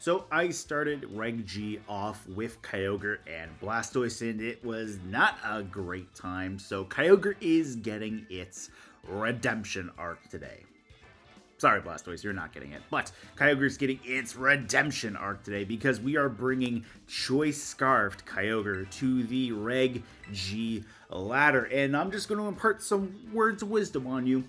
So I started Reg G off with Kyogre and Blastoise, and it was not a great time. So Kyogre is getting its redemption arc today. Sorry, Blastoise, you're not getting it. But Kyogre is getting its redemption arc today because we are bringing Choice Scarfed Kyogre to the Reg G ladder. And I'm just going to impart some words of wisdom on you.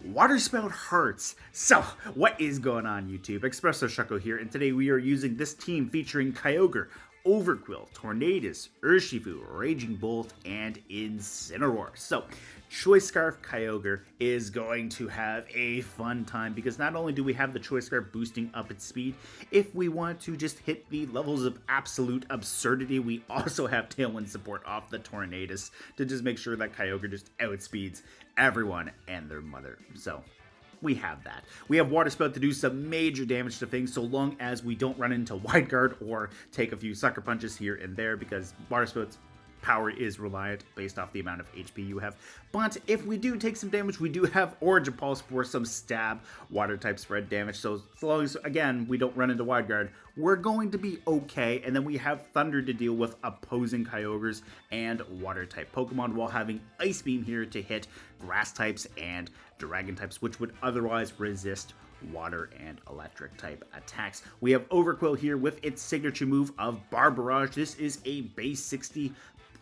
Water Spout hurts. So, what is going on, YouTube? Espresso Shucko here, and today we are using this team featuring Kyogre, Overqwil, Tornadus, Urshifu, Raging Bolt, and Incineroar. So, Choice Scarf Kyogre is going to have a fun time because not only do we have the Choice Scarf boosting up its speed, if we want to just hit the levels of absolute absurdity, we also have Tailwind support off the Tornadus to just make sure that Kyogre just outspeeds everyone and their mother. So, we have that. We have Water Spout to do some major damage to things so long as we don't run into Wide Guard or take a few sucker punches here and there because Water Spout's power is reliant based off the amount of HP you have. But if we do take some damage, we do have Origin Pulse for some stab water type spread damage. So as long as, again, we don't run into Wide Guard, we're going to be okay. And then we have Thunder to deal with opposing Kyogres and water type Pokemon while having Ice Beam here to hit grass types and dragon types, which would otherwise resist water and electric type attacks. We have Overqwil here with its signature move of Barb Barrage. This is a base 60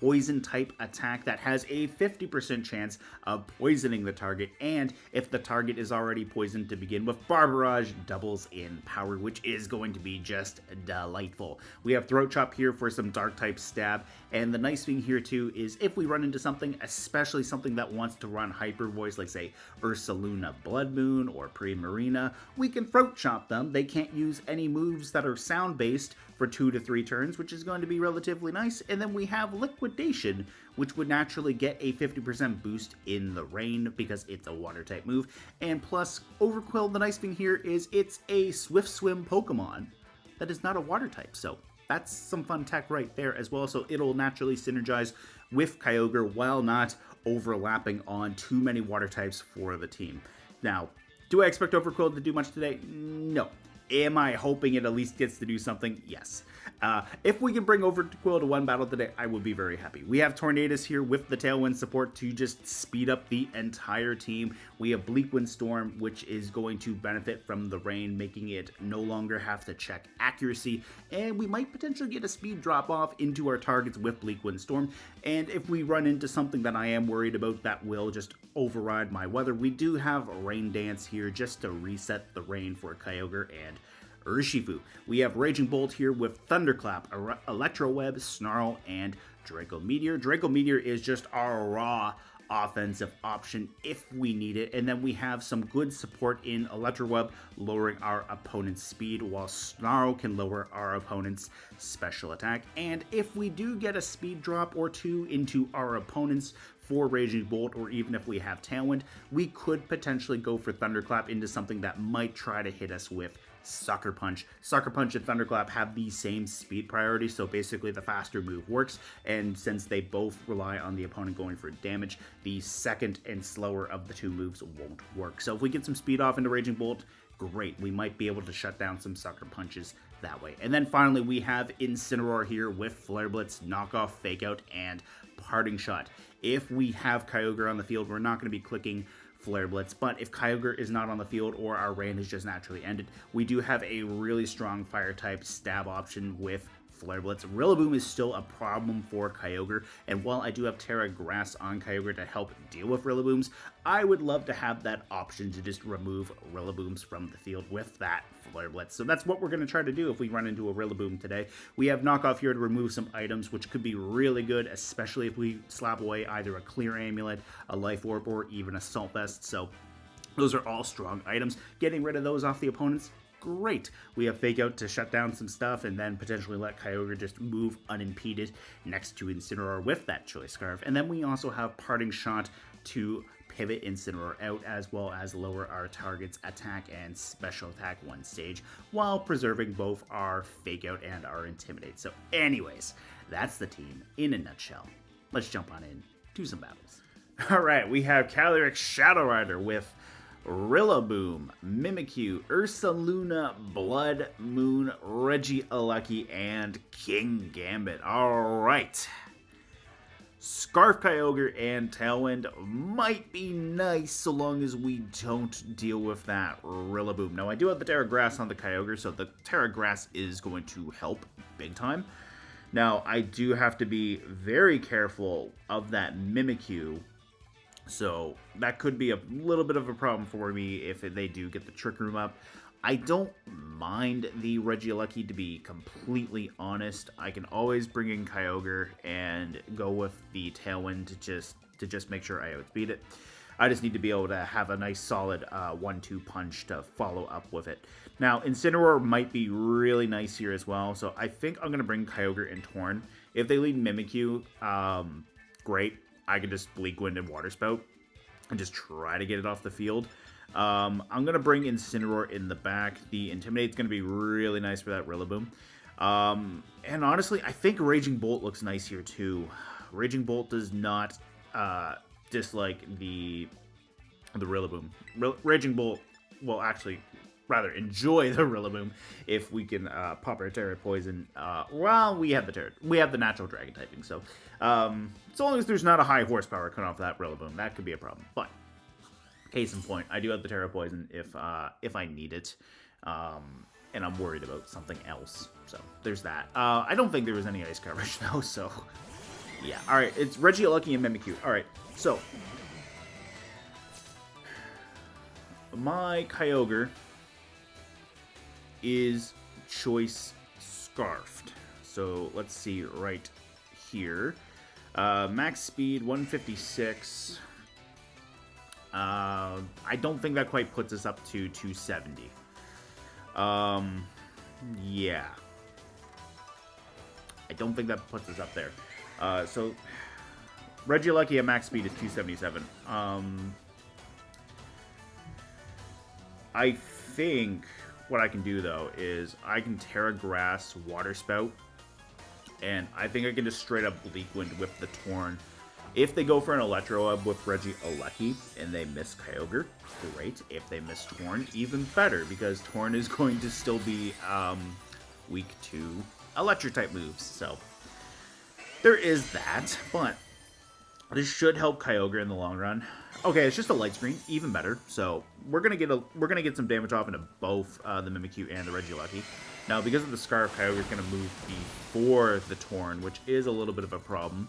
poison type attack that has a 50% chance of poisoning the target, and if the target is already poisoned to begin with, Barb Barrage doubles in power, which is going to be just delightful. We have Throat Chop here for some dark type stab, and the nice thing here too is if we run into something, especially something that wants to run Hyper Voice, like say Ursaluna Blood Moon or Primarina, we can Throat Chop them. They can't use any moves that are sound based for 2 to 3 turns, which is going to be relatively nice. And then we have Liquidation, which would naturally get a 50% boost in the rain because it's a water type move. And plus, Overqwil, the nice thing here is it's a Swift Swim Pokemon that is not a water type. So that's some fun tech right there as well. So it'll naturally synergize with Kyogre while not overlapping on too many water types for the team. Now, do I expect Overqwil to do much today? No. Am I hoping it at least gets to do something? Yes. If we can bring Overqwil to one battle today, I would be very happy. We have Tornadus here with the Tailwind support to just speed up the entire team. We have Bleakwind Storm, which is going to benefit from the rain, making it no longer have to check accuracy. And we might potentially get a speed drop off into our targets with Bleakwind Storm. And if we run into something that I am worried about that will just override my weather, we do have Rain Dance here just to reset the rain for Kyogre and Urshifu. We have Raging Bolt here with Thunderclap, Electro Web, Snarl, and Draco Meteor. Draco Meteor is just our raw offensive option if we need it, and then we have some good support in Electro Web, lowering our opponent's speed, while Snarl can lower our opponent's special attack. And if we do get a speed drop or two into our opponent's for Raging Bolt, or even if we have Tailwind, we could potentially go for Thunderclap into something that might try to hit us with Sucker Punch. Sucker Punch and Thunderclap have the same speed priority, so basically the faster move works, and since they both rely on the opponent going for damage, the second and slower of the two moves won't work. So if we get some speed off into Raging Bolt, great. We might be able to shut down some Sucker Punches that way. And then finally, we have Incineroar here with Flare Blitz, Knockoff, Fake Out, and Parting Shot. If we have Kyogre on the field, we're not going to be clicking Flare Blitz, but if Kyogre is not on the field or our rain has just naturally ended, we do have a really strong fire type stab option with Flare Blitz. Rillaboom is still a problem for Kyogre, and while I do have Terra Grass on Kyogre to help deal with Rillabooms, I would love to have that option to just remove Rillabooms from the field with that Flare Blitz. So that's what we're going to try to do if we run into a Rillaboom today. We have Knockoff here to remove some items, which could be really good, especially if we slap away either a Clear Amulet, a Life Orb, or even a Salt Vest. So those are all strong items. Getting rid of those off the opponents, great. We have Fake Out to shut down some stuff and then potentially let Kyogre just move unimpeded next to Incineroar with that Choice Scarf. And then we also have Parting Shot to pivot Incineroar out, as well as lower our target's attack and special attack one stage, while preserving both our Fake Out and our Intimidate. So anyways, that's the team in a nutshell. Let's jump on in to some battles. Alright, we have Calyrex Shadow Rider with Rillaboom, Mimikyu, Ursaluna, Blood Moon, Regieleki, and King Gambit. Alright. Scarf Kyogre and Tailwind might be nice so long as we don't deal with that Rillaboom. Now, I do have the Terra Grass on the Kyogre, so the Terra Grass is going to help big time. Now, I do have to be very careful of that Mimikyu, so that could be a little bit of a problem for me if they do get the Trick Room up. I don't mind the Regieleki, to be completely honest. I can always bring in Kyogre and go with the Tailwind to just make sure I outspeed it. I just need to be able to have a nice solid 1-2 punch to follow up with it. Now, Incineroar might be really nice here as well, so I think I'm going to bring Kyogre and Torn. If they lead Mimikyu, great. I can just Bleakwind and Water Spout and just try to get it off the field. I'm going to bring Incineroar in the back. The Intimidate's going to be really nice for that Rillaboom. And honestly, I think Raging Bolt looks nice here too. Raging Bolt does not dislike the Rillaboom. Raging Bolt will actually rather enjoy the Rillaboom if we can pop our Terra Poison. Well, we have the natural Dragon typing, so as long as there's not a high horsepower cut off that Rillaboom, that could be a problem. But case in point, I do have the Terra Poison if I need it, and I'm worried about something else. So there's that. I don't think there was any ice coverage though, so yeah. All right, it's Regieleki and Mimikyu. All right, so my Kyogre is Choice Scarfed. So let's see right here. Max speed 156. I don't think that quite puts us up to 270. Yeah. I don't think that puts us up there. So Regieleki at max speed is 277. I think what I can do though is I can Terra Grass Water Spout, and I think I can just straight up Bleakwind with the Torn. If they go for an Electro-Up with Regieleki and they miss Kyogre, great. If they miss Torn, even better, because Torn is going to still be weak to Electric-type moves. So there is that, but this should help Kyogre in the long run. Okay, it's just a Light Screen, even better. So we're gonna get some damage off into both the Mimikyu and the Regieleki. Now, because of the Scarf, Kyogre is gonna move before the Torn, which is a little bit of a problem.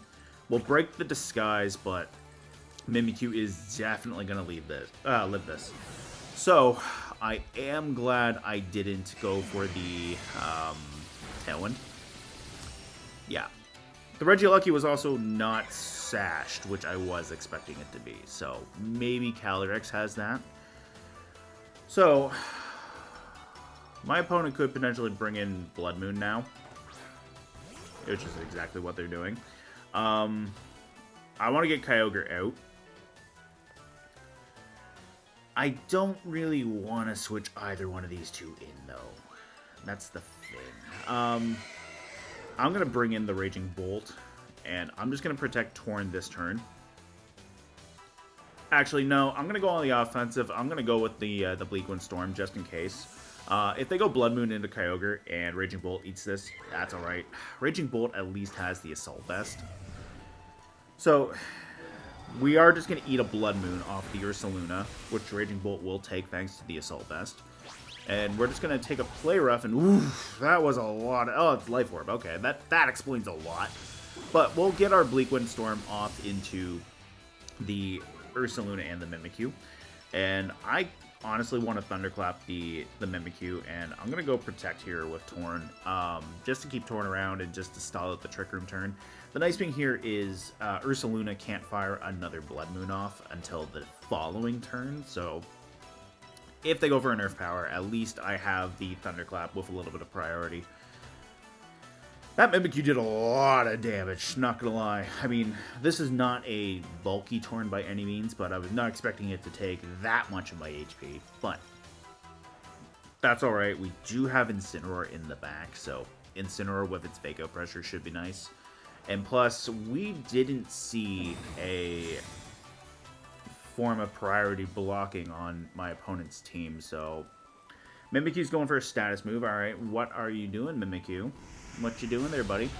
We'll break the Disguise, but Mimikyu is definitely going to live this. So, I am glad I didn't go for the Tailwind. Yeah. The Regieleki was also not sashed, which I was expecting it to be. So, maybe Calyrex has that. So, my opponent could potentially bring in Blood Moon now, which is exactly what they're doing. I want to get Kyogre out. I don't really want to switch either one of these two in, though. That's the thing. I'm going to bring in the Raging Bolt, and I'm just going to protect Torn this turn. Actually, no, I'm going to go on the offensive. I'm going to go with the Bleakwind Storm, just in case. If they go Blood Moon into Kyogre and Raging Bolt eats this, that's alright. Raging Bolt at least has the Assault Vest. So, we are just going to eat a Blood Moon off the Ursaluna, which Raging Bolt will take thanks to the Assault Vest. And we're just going to take a Play Rough, and oof, that was a lot. Oh, it's Life Orb. Okay, that explains a lot. But we'll get our Bleakwind Storm off into the Ursaluna and the Mimikyu. And I honestly want to Thunderclap the Mimikyu, and I'm going to go Protect here with Torn, just to keep Torn around and just to stall out the Trick Room turn. The nice thing here is Ursaluna can't fire another Blood Moon off until the following turn, so if they go for a Nerf Power, at least I have the Thunderclap with a little bit of priority. That Mimikyu did a lot of damage, not gonna lie. I mean, this is not a bulky Torn by any means, but I was not expecting it to take that much of my HP. But that's alright. We do have Incineroar in the back, so Incineroar with its Fake Out Pressure should be nice. And plus, we didn't see a form of priority blocking on my opponent's team. So Mimikyu's going for a status move. All right, what are you doing, Mimikyu? What you doing there, buddy?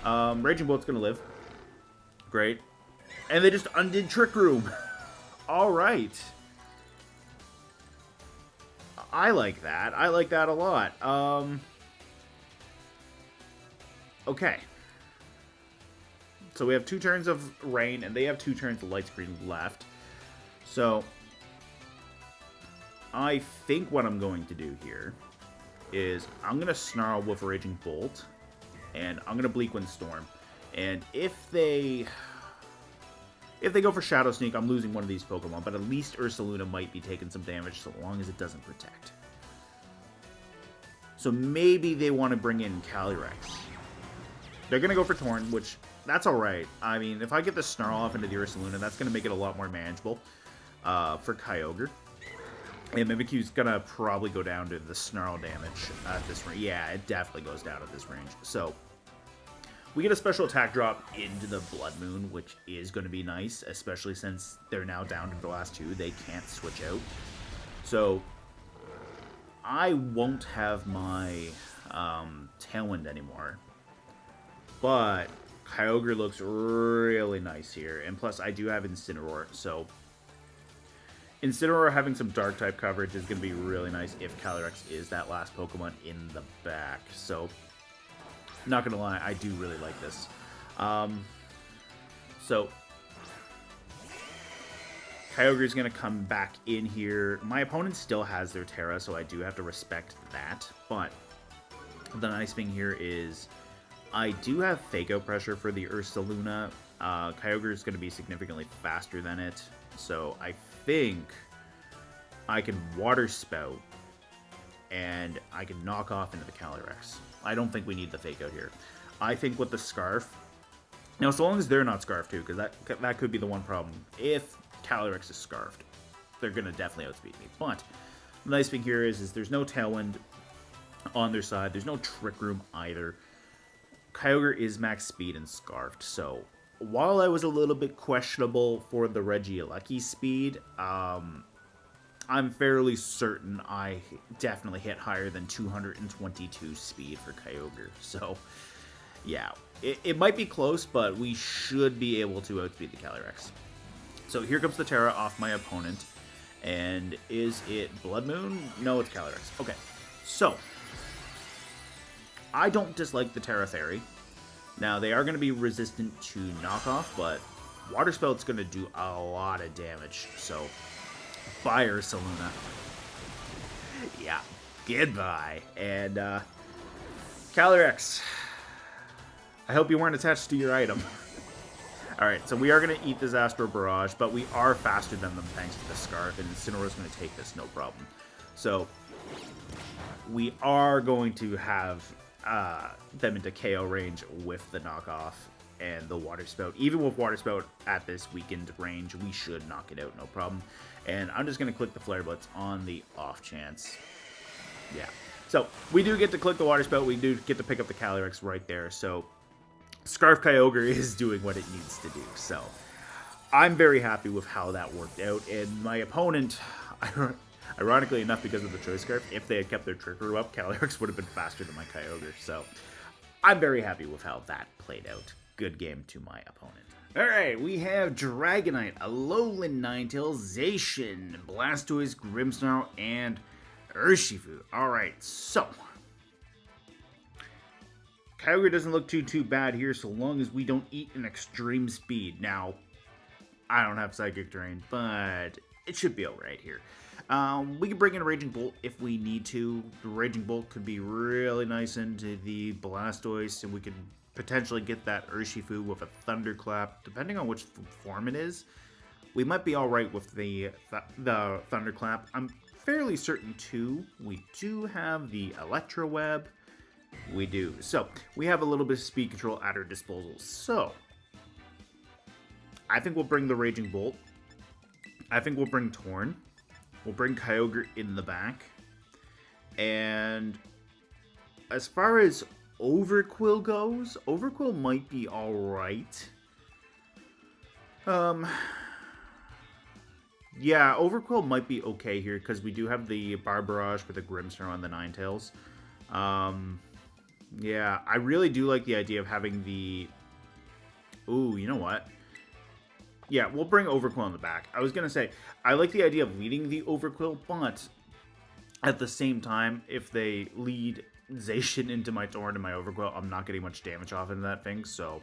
Raging Bolt's gonna live. Great. And they just undid Trick Room. All right. I like that. I like that a lot. Okay. So we have 2 turns of rain, and they have 2 turns of light screen left. So I think what I'm going to do here is I'm going to Snarl with Raging Bolt, and I'm going to Bleakwind Storm. And if they go for Shadow Sneak, I'm losing one of these Pokemon, but at least Ursaluna might be taking some damage so long as it doesn't protect. So maybe they want to bring in Calyrex. They're going to go for Torn, which, that's alright. I mean, if I get the Snarl off into the Ursaluna, that's going to make it a lot more manageable for Kyogre. And Mimikyu's going to probably go down to the Snarl damage at this range. Yeah, it definitely goes down at this range. So we get a special attack drop into the Blood Moon, which is going to be nice, especially since they're now down to the last 2. They can't switch out. So I won't have my Tailwind anymore. But Kyogre looks really nice here. And plus, I do have Incineroar. So Incineroar having some Dark-type coverage is going to be really nice if Calyrex is that last Pokemon in the back. So not gonna lie, I do really like this. So Kyogre's gonna come back in here. My opponent still has their Terra, so I do have to respect that. But the nice thing here is I do have Fake Out pressure for the Ursaluna. Kyogre is gonna be significantly faster than it, so I think I can Water Spout and I can knock off into the Calyrex. I don't think we need the Fake Out here. I think with the Scarf, now so long as they're not Scarfed too, because that could be the one problem. If Calyrex is Scarfed, they're going to definitely outspeed me. But the nice thing here is there's no Tailwind on their side. There's no Trick Room either. Kyogre is max speed and Scarfed, so while I was a little bit questionable for the Regieleki speed, I'm fairly certain I definitely hit higher than 222 speed for Kyogre. So, yeah, it might be close, but we should be able to outspeed the Calyrex. So here comes the Terra off my opponent. And is it Blood Moon? No, it's Calyrex. Okay, so I don't dislike the Terra Fairy. Now, they are going to be resistant to knockoff, but Water Spout's going to do a lot of damage. So bye, Ursaluna. Yeah, goodbye. And Calyrex, I hope you weren't attached to your item. Alright, so we are going to eat this Astro Barrage, but we are faster than them thanks to the Scarf, and Incineroar's going to take this, no problem. So we are going to have them into KO range with the knockoff and the Water Spout. Even with Water Spout at this weakened range, we should knock it out, no problem. And I'm just going to click the Flare Blitz on the off chance. Yeah. So we do get to click the Water Spout. We do get to pick up the Calyrex right there. So Scarf Kyogre is doing what it needs to do. So I'm very happy with how that worked out. And my opponent, ironically enough, because of the Choice Scarf, if they had kept their Trick Room up, Calyrex would have been faster than my Kyogre. So I'm very happy with how that played out. Good game to my opponent. Alright, we have Dragonite, Alolan Ninetales, Zacian, Blastoise, Grimmsnarl, and Urshifu. Alright, so Kyogre doesn't look too bad here so long as we don't eat an extreme speed. Now, I don't have Psychic Terrain, but it should be alright here. We can bring in a Raging Bolt if we need to. The Raging Bolt could be really nice into the Blastoise, and we could potentially get that Urshifu with a Thunderclap, depending on which form it is. We might be alright with the Thunderclap. I'm fairly certain, too, we do have the Electro Web. We do. So, we have a little bit of speed control at our disposal. So, I think we'll bring the Raging Bolt. I think we'll bring Torn. We'll bring Kyogre in the back. And as far as Overqwil goes, Overqwil might be alright. Yeah, Overqwil might be okay here because we do have the Barb Barrage with the Grimmsnarl and the Ninetales. Yeah, I really do like the idea of having the... Ooh, you know what? Yeah, we'll bring Overqwil in the back. I was going to say, I like the idea of leading the Overqwil, but at the same time, if they lead Zacian into my Torn and my Overqwil, I'm not getting much damage off into that thing, so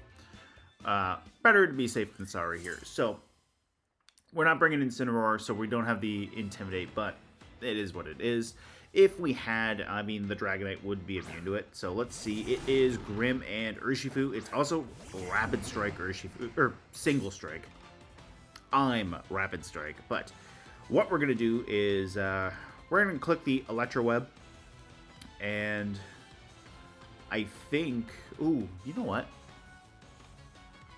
better to be safe than sorry here. So, we're not bringing Incineroar, so we don't have the Intimidate, but it is what it is. If we had, I mean, the Dragonite would be immune to it. So let's see. It is Grim and Urshifu. It's also Rapid Strike Urshifu, or Single Strike. I'm Rapid Strike. But what we're going to do is we're going to click the Electro Web. And I think, ooh, you know what?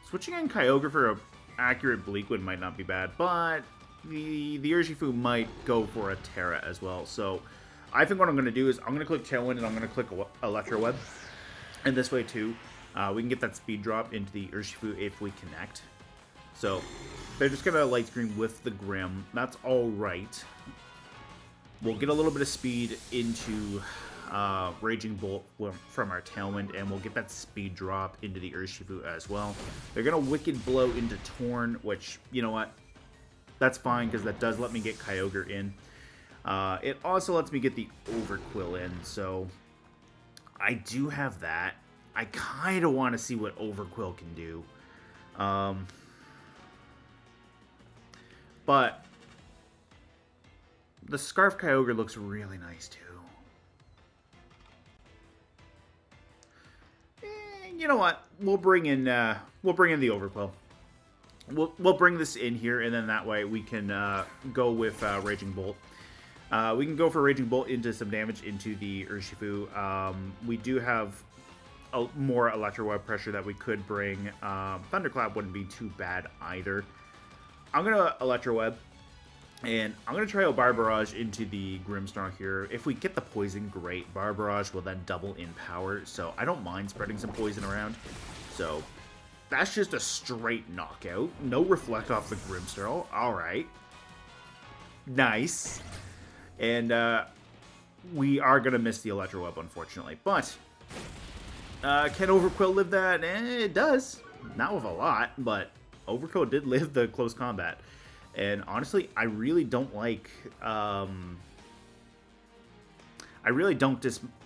Switching in Kyogre for a accurate Bleakwind might not be bad, but the Urshifu might go for a Terra as well. So I think what I'm going to do is I'm going to click Tailwind and I'm going to click Electro Web. And this way too, we can get that speed drop into the Urshifu if we connect. So they're just going to Light Screen with the Grim. That's all right. We'll get a little bit of speed into Raging Bolt from our Tailwind, and we'll get that speed drop into the Urshifu as well. They're going to Wicked Blow into Torn, which, you know what? That's fine, because that does let me get Kyogre in. It also lets me get the Overqwil in, so I do have that. I kind of want to see what Overqwil can do. But the Scarf Kyogre looks really nice, too. You know what? We'll bring in the Overqwil. We'll bring this in here, and then that way we can go with Raging Bolt. We can go for Raging Bolt into some damage into the Urshifu. We do have more Electro Web pressure that we could bring. Thunderclap wouldn't be too bad either. I'm gonna Electro Web, and I'm gonna try out Barb Barrage into the Grimmsnarl here. If we get the poison, great. Barb Barrage will then double in power, so I don't mind spreading some poison around. So that's just a straight knockout. No reflect off the Grimmsnarl. All right, nice. And we are gonna miss the Electro Web, unfortunately. But can Overqwil live that? It does. Not with a lot, but Overqwil did live the close combat. And honestly, I really don't like... I really don't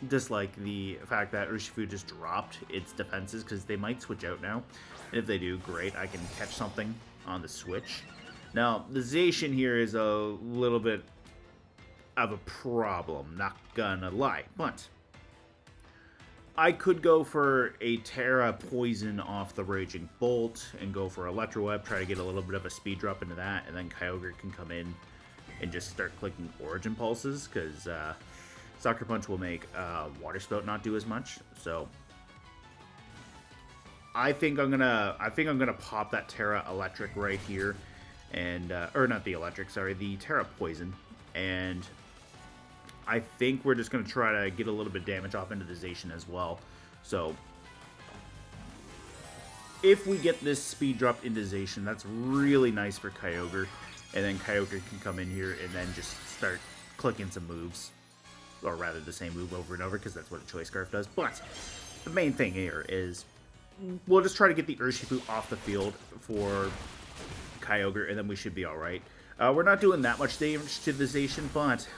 dislike the fact that Urshifu just dropped its defenses, because they might switch out now. And if they do, great. I can catch something on the switch. Now, the Zacian here is a little bit of a problem, not gonna lie. But I could go for a Terra Poison off the Raging Bolt and go for Electro Web, try to get a little bit of a speed drop into that, and then Kyogre can come in and just start clicking Origin Pulses, because Sucker Punch will make Water Spout not do as much. So I think I'm gonna pop that Terra Electric right here, and or not the Electric, sorry, the Terra Poison, and I think we're just going to try to get a little bit of damage off into the Zacian as well. So if we get this speed drop into Zacian, that's really nice for Kyogre. And then Kyogre can come in here and then just start clicking some moves. Or rather, the same move over and over, because that's what a Choice Scarf does. But the main thing here is we'll just try to get the Urshifu off the field for Kyogre, and then we should be alright. We're not doing that much damage to the Zacian, but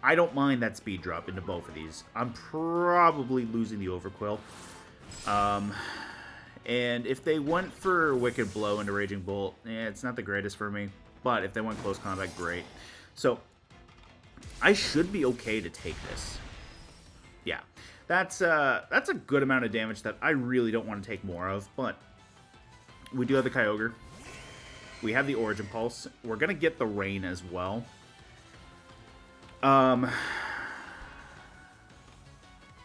I don't mind that speed drop into both of these. I'm probably losing the Overqwil. And if they went for Wicked Blow into Raging Bolt, it's not the greatest for me. But if they went close combat, great. So I should be okay to take this. Yeah, that's a good amount of damage that I really don't want to take more of. But we do have the Kyogre. We have the Origin Pulse. We're gonna get the Rain as well.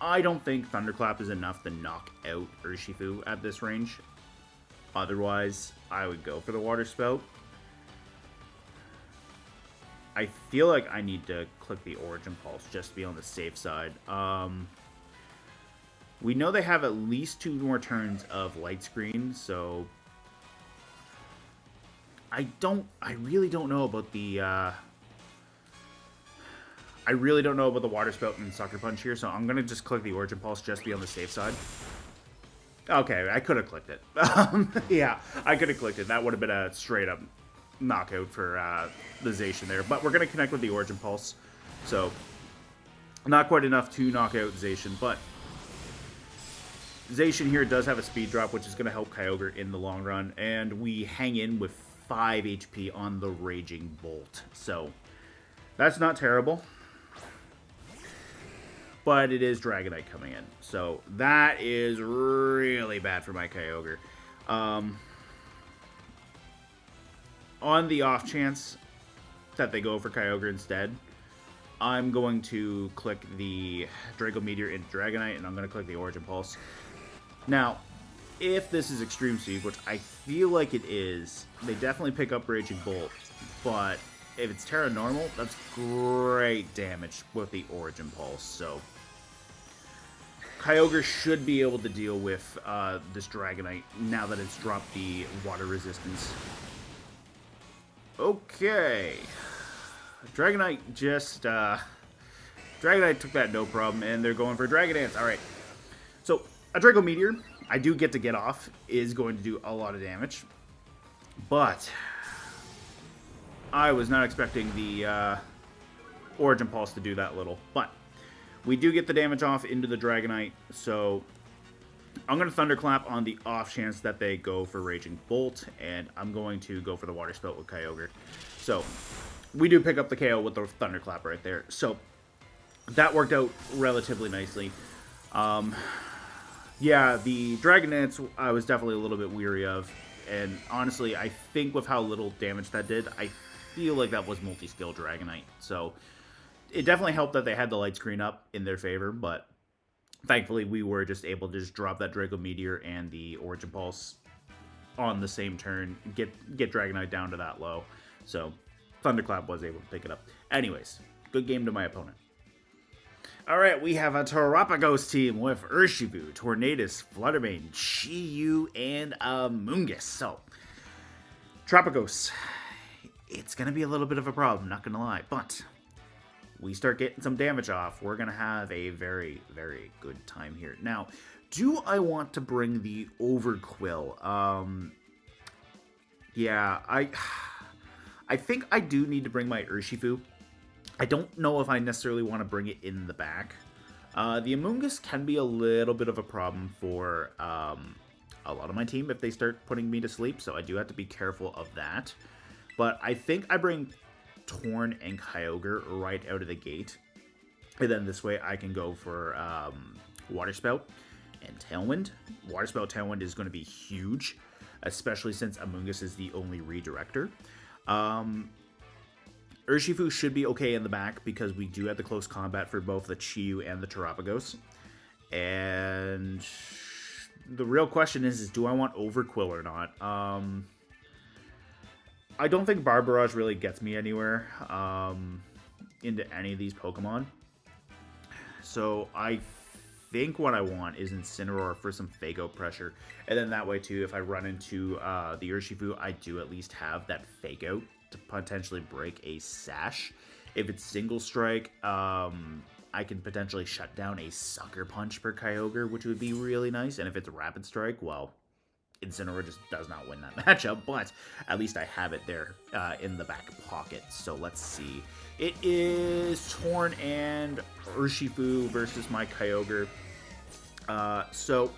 I don't think Thunderclap is enough to knock out Urshifu at this range. Otherwise, I would go for the Water Spout. I feel like I need to click the Origin Pulse just to be on the safe side. We know they have at least 2 more turns of Light Screen, so I really don't know about the, I really don't know about the Water Spout and Sucker Punch here, so I'm going to just click the Origin Pulse just to be on the safe side. Okay, I could have clicked it. Yeah, I could have clicked it. That would have been a straight-up knockout for the Zacian there. But we're going to connect with the Origin Pulse, so not quite enough to knock out Zacian, but Zacian here does have a speed drop, which is going to help Kyogre in the long run, and we hang in with 5 HP on the Raging Bolt. So that's not terrible. But it is Dragonite coming in. So that is really bad for my Kyogre. On the off chance that they go for Kyogre instead, I'm going to click the Draco Meteor into Dragonite, and I'm going to click the Origin Pulse. Now, if this is Extreme Siege, which I feel like it is, they definitely pick up Raging Bolt. But if it's Terra Normal, that's great damage with the Origin Pulse. So Kyogre should be able to deal with this Dragonite now that it's dropped the water resistance. Okay. Dragonite just... Dragonite took that no problem, and they're going for Dragon Dance. Alright. So, a Draco Meteor, I do get off, is going to do a lot of damage. But I was not expecting the Origin Pulse to do that little. But we do get the damage off into the Dragonite, so I'm going to Thunderclap on the off chance that they go for Raging Bolt, and I'm going to go for the Water Spout with Kyogre. So we do pick up the KO with the Thunderclap right there. So that worked out relatively nicely. Yeah, the Dragon Dance I was definitely a little bit weary of, and honestly, I think with how little damage that did, I feel like that was multi-skill Dragonite. So it definitely helped that they had the light screen up in their favor, but thankfully we were just able to just drop that Draco Meteor and the Origin Pulse on the same turn, get Dragonite down to that low. So Thunderclap was able to pick it up. Anyways, good game to my opponent. Alright, we have a Terapagos team with Urshifu, Tornadus, Fluttermane, Chi-Yu, and Amoonguss. So, Terapagos, it's going to be a little bit of a problem, not going to lie, but we start getting some damage off, we're going to have a very, very good time here. Now, do I want to bring the Overqwil? Yeah, I think I do need to bring my Urshifu. I don't know if I necessarily want to bring it in the back. The Amoonguss can be a little bit of a problem for a lot of my team if they start putting me to sleep, so I do have to be careful of that. But I think I bring Torn and Kyogre right out of the gate, and then this way I can go for Water Spout and Tailwind. Water Spout Tailwind is going to be huge, especially since Amoonguss is the only redirector. Urshifu should be okay in the back because we do have the close combat for both the Chi-Yu and the Terapagos. And the real question is do I want Overqwil or not? I don't think Barb Barrage really gets me anywhere into any of these Pokemon. So I think what I want is Incineroar for some Fake Out pressure. And then that way too, if I run into the Urshifu, I do at least have that Fake Out to potentially break a Sash. If it's Single Strike, I can potentially shut down a Sucker Punch for Kyogre, which would be really nice. And if it's Rapid Strike, well, Incineroar just does not win that matchup, but at least I have it there in the back pocket. So let's see. It is Torn and Urshifu versus my Kyogre. So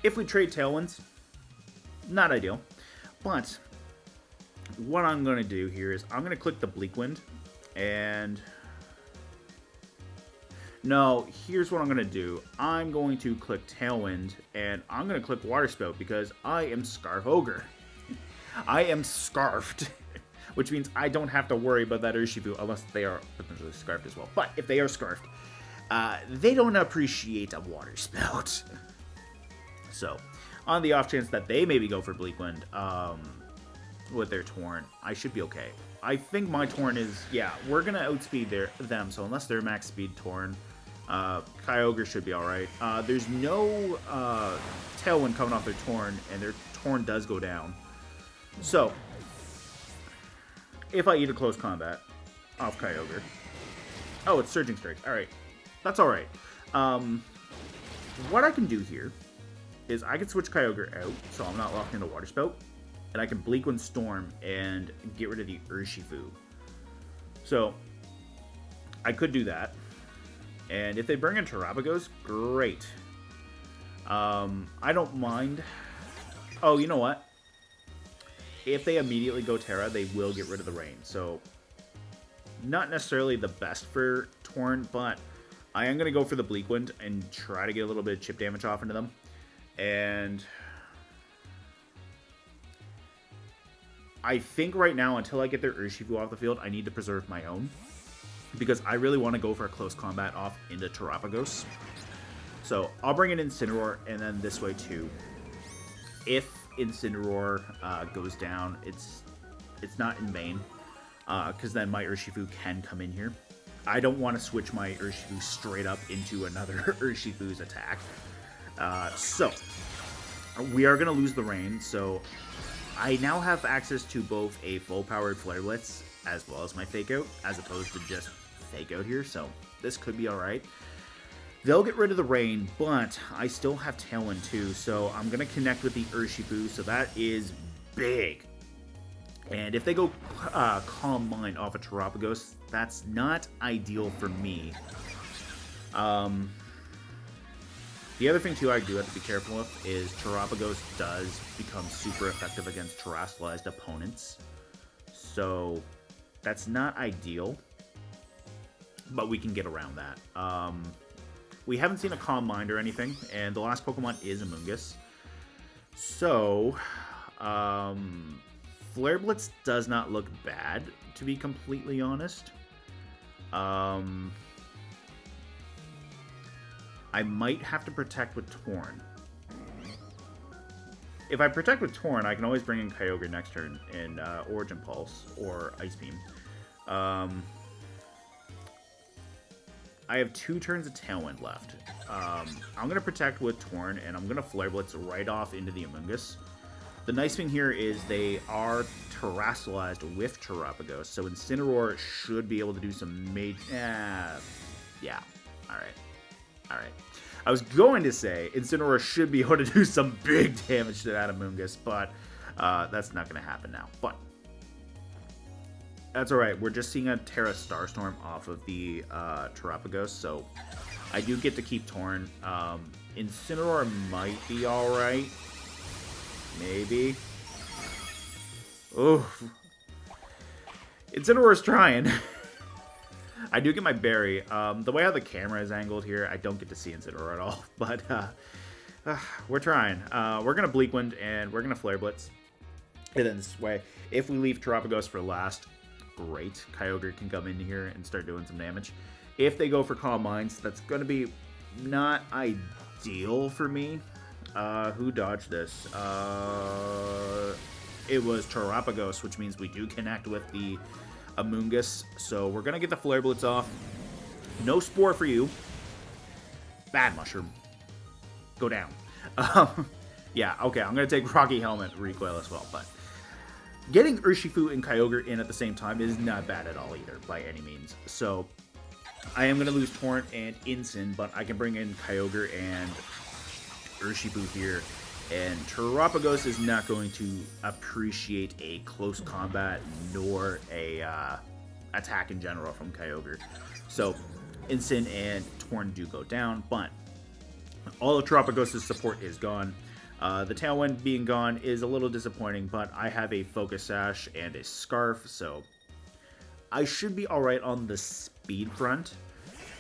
if we trade Tailwinds, not ideal, but what I'm going to do here is I'm going to click the Bleakwind, and no, here's what I'm going to do. I'm going to click Tailwind, and I'm going to click Water Spout because I am Scarf Ogre. I am scarfed, which means I don't have to worry about that Urshifu unless they are potentially scarfed as well. But if they are scarfed, they don't appreciate a Water Spout. So, on the off chance that they maybe go for Bleakwind, with their Torn, I should be okay. I think my Torn is, yeah, we're going to outspeed them, so unless they're max speed Torn, Kyogre should be alright. There's no Tailwind coming off their Torn, and their Torn does go down. So, if I eat a close combat off Kyogre. Oh, it's Surging Strike. Alright. That's alright. What I can do here is I can switch Kyogre out, so I'm not locked into Water Spout. And I can Bleakwind Storm and get rid of the Urshifu. So, I could do that. And if they bring in Terapagos, great. I don't mind. Oh, you know what? If they immediately go Terra, they will get rid of the rain. So, not necessarily the best for Torn, but I am going to go for the Bleakwind and try to get a little bit of chip damage off into them. And I think right now, until I get their Urshifu off the field, I need to preserve my own. Because I really want to go for a close combat off into Terapagos. So I'll bring in Incineroar, and then this way too. If Incineroar goes down, it's not in vain. Because then my Urshifu can come in here. I don't want to switch my Urshifu straight up into another Urshifu's attack. So we are going to lose the rain, so I now have access to both a full-powered Flare Blitz as well as my Fake Out, as opposed to just Fake Out here, so this could be alright. They'll get rid of the rain, but I still have Tailwind too, so I'm going to connect with the Urshifu, so that is big. And if they go Calm Mind off of Terapagos, that's not ideal for me. The other thing, too, I do have to be careful with is Terapagos does become super effective against terrestrialized opponents. So, that's not ideal. But we can get around that. We haven't seen a Calm Mind or anything, and the last Pokemon is Amoonguss. So, Flare Blitz does not look bad, to be completely honest. I might have to protect with Torn. If I protect with Torn, I can always bring in Kyogre next turn in Origin Pulse or Ice Beam. I have 2 turns of Tailwind left. I'm going to protect with Torn, and I'm going to Flare Blitz right off into the Amoonguss. The nice thing here is they are terrestrialized with Terapagos, so Incineroar should be able to do some major... yeah, alright. Alright. I was going to say Incineroar should be able to do some big damage to that Amoonguss, but that's not going to happen now. But that's alright. We're just seeing a Terra Starstorm off of the Terapagos, so I do get to keep Torn. Incineroar might be alright. Maybe. Oof. Incineroar's trying. I do get my berry. The way how the camera is angled here, I don't get to see Incineroar at all. But we're trying. We're going to Bleakwind, and we're going to Flare Blitz. And then this way, if we leave Terapagos for last, great. Kyogre can come in here and start doing some damage. If they go for Calm Minds, that's going to be not ideal for me. Who dodged this? It was Terapagos, which means we do connect with the Amoonguss. So we're going to get the Flare Blitz off. No Spore for you. Bad Mushroom. Go down. Yeah, okay, I'm going to take Rocky Helmet Recoil as well, but getting Urshifu and Kyogre in at the same time is not bad at all either, by any means. So I am going to lose Torrent and Incin, but I can bring in Kyogre and Urshifu here, and Terapagos is not going to appreciate a close combat nor a attack in general from Kyogre. So Incin and Torn do go down, but all of Terapagos' support is gone. The Tailwind being gone is a little disappointing, but I have a Focus Sash and a Scarf, so I should be alright on the speed front.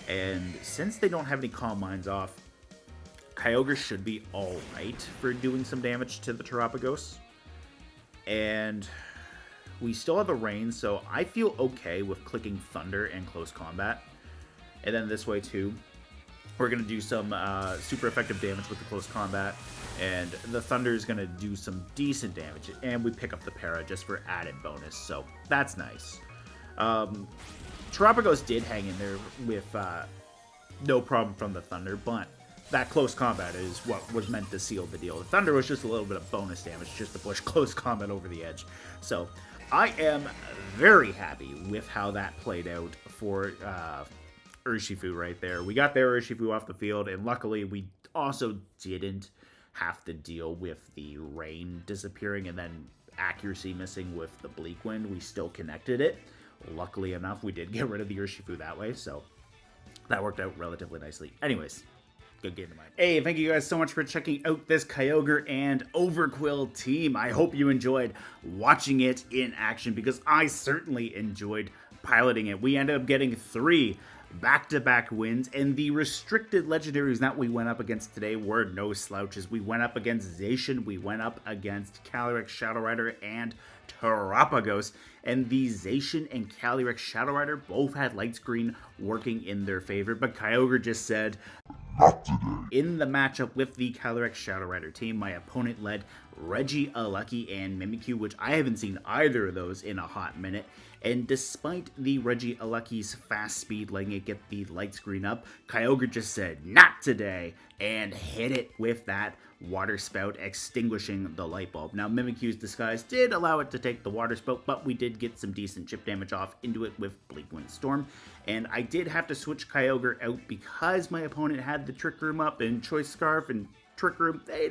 And since they don't have any Calm Minds off, Kyogre should be alright for doing some damage to the Terapagos. And we still have a Rain, so I feel okay with clicking Thunder and Close Combat. And then this way too, we're going to do some super effective damage with the Close Combat. And the Thunder is going to do some decent damage. And we pick up the Para just for added bonus, so that's nice. Terapagos did hang in there with no problem from the Thunder, but that Close Combat is what was meant to seal the deal. The Thunder was just a little bit of bonus damage just to push Close Combat over the edge. So I am very happy with how that played out for Urshifu right there. We got their Urshifu off the field, and luckily we also didn't have to deal with the rain disappearing and then accuracy missing with the Bleakwind. We still connected it. Luckily enough, we did get rid of the Urshifu that way, so that worked out relatively nicely. Anyways, good game tonight. Hey, thank you guys so much for checking out this Kyogre and Overqwil team. I hope you enjoyed watching it in action because I certainly enjoyed piloting it. We ended up getting 3 back-to-back wins, and the restricted legendaries that we went up against today were no slouches. We went up against Zacian, we went up against Calyrex, Shadow Rider, and Terapagos, and the Zacian and Calyrex Shadow Rider both had light screen working in their favor, but Kyogre just said, "Not today." In the matchup with the Calyrex Shadow Rider team, my opponent led Reg G, and Mimikyu, which I haven't seen either of those in a hot minute. And despite the Reg G fast speed letting it get the light screen up, Kyogre just said, "Not today," and hit it with that Water Spout, extinguishing the light bulb. Now, Mimikyu's disguise did allow it to take the Water Spout, but we did get some decent chip damage off into it with Bleakwind Storm. And I did have to switch Kyogre out because my opponent had the Trick Room up, and Choice Scarf and Trick Room, they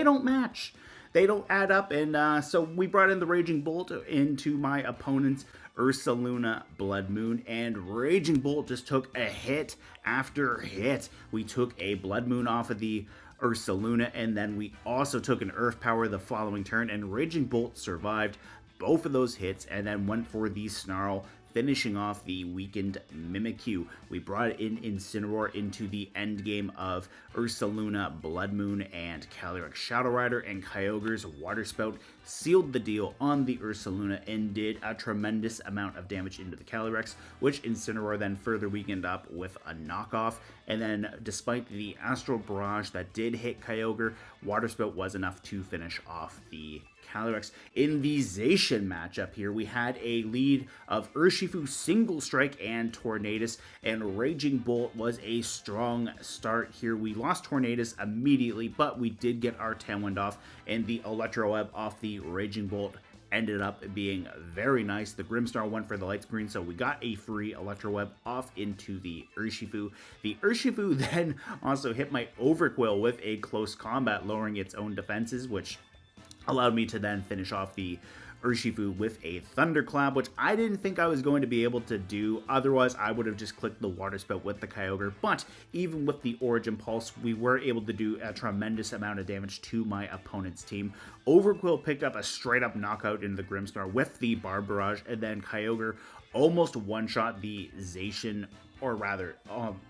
don't match. They don't add up, and so we brought in the Raging Bolt into my opponent's Ursaluna Blood Moon, and Raging Bolt just took a hit after hit. We took a Blood Moon off of the Ursaluna, and then we also took an Earth Power the following turn, and Raging Bolt survived both of those hits and then went for the Snarl, finishing off the weakened Mimikyu. We brought in Incineroar into the end game of Ursaluna Blood Moon and Calyrex Shadow Rider, and Kyogre's Water Spout sealed the deal on the Ursaluna and did a tremendous amount of damage into the Calyrex, which Incineroar then further weakened up with a knockoff. And then despite the Astral Barrage that did hit Kyogre, Water Spout was enough to finish off the Calyrex. In the Zacian matchup here, we had a lead of Urshifu Single Strike and Tornadus, and Raging Bolt was a strong start here. We lost Tornadus immediately, but we did get our Tailwind off, and the Electro Web off the Raging Bolt ended up being very nice. The Grimmsnarl went for the light screen, so we got a free Electro Web off into the Urshifu. The Urshifu then also hit my Overqwil with a close combat, lowering its own defenses, which allowed me to then finish off the Urshifu with a Thunderclap, which I didn't think I was going to be able to do. Otherwise, I would have just clicked the Water Spout with the Kyogre. But even with the Origin Pulse, we were able to do a tremendous amount of damage to my opponent's team. Overqwil picked up a straight-up knockout in the Grimmsnarl with the Barb Barrage, and then Kyogre almost one-shot the Zacian, or rather,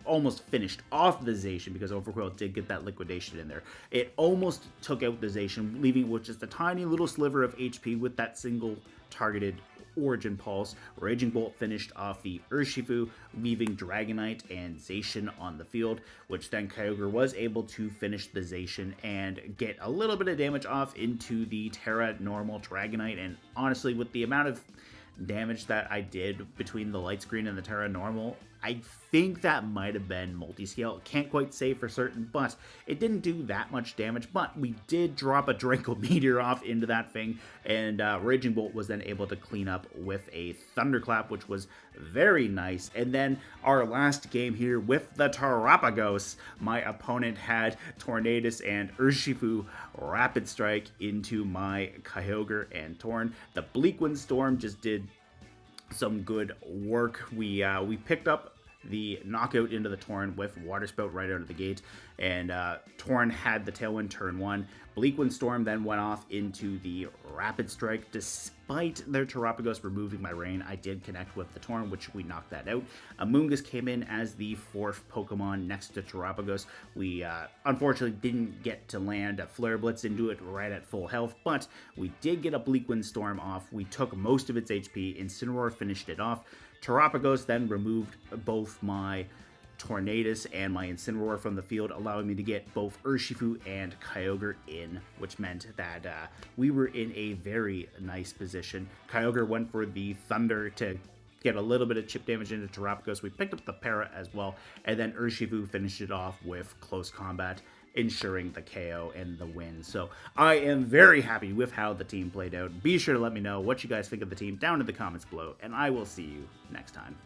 almost finished off the Zacian, because Overqwil did get that Liquidation in there. It almost took out the Zacian, leaving with just a tiny little sliver of HP with that single targeted Origin Pulse. Raging Bolt finished off the Urshifu, leaving Dragonite and Zacian on the field, which then Kyogre was able to finish the Zacian and get a little bit of damage off into the Terra Normal Dragonite. And honestly, with the amount of damage that I did between the light screen and the Terra Normal, I think that might have been multi-scale. Can't quite say for certain, but it didn't do that much damage. But we did drop a Draco Meteor off into that thing, and Raging Bolt was then able to clean up with a Thunderclap, which was very nice. And then our last game here with the Terapagos, my opponent had Tornadus and Urshifu Rapid Strike into my Kyogre and Torn. The Bleakwind Storm just did some good work. We picked up the knockout into the Torn with Water Spout right out of the gate, and Torn had the Tailwind turn 1. Bleakwind Storm then went off into the Rapid Strike. Despite their Terapagos removing my Rain, I did connect with the Torn, which we knocked that out. Amoonguss came in as the 4th Pokemon next to Terapagos. We unfortunately didn't get to land a Flare Blitz into it right at full health, but we did get a Bleakwind Storm off. We took most of its HP. Incineroar finished it off. Terapagos then removed both my Tornadus and my Incineroar from the field, allowing me to get both Urshifu and Kyogre in, which meant that we were in a very nice position. Kyogre went for the Thunder to get a little bit of chip damage into Terapagos. We picked up the Para as well, and then Urshifu finished it off with close combat, ensuring the KO and the win. So I am very happy with how the team played out. Be sure to let me know what you guys think of the team down in the comments below, and I will see you next time.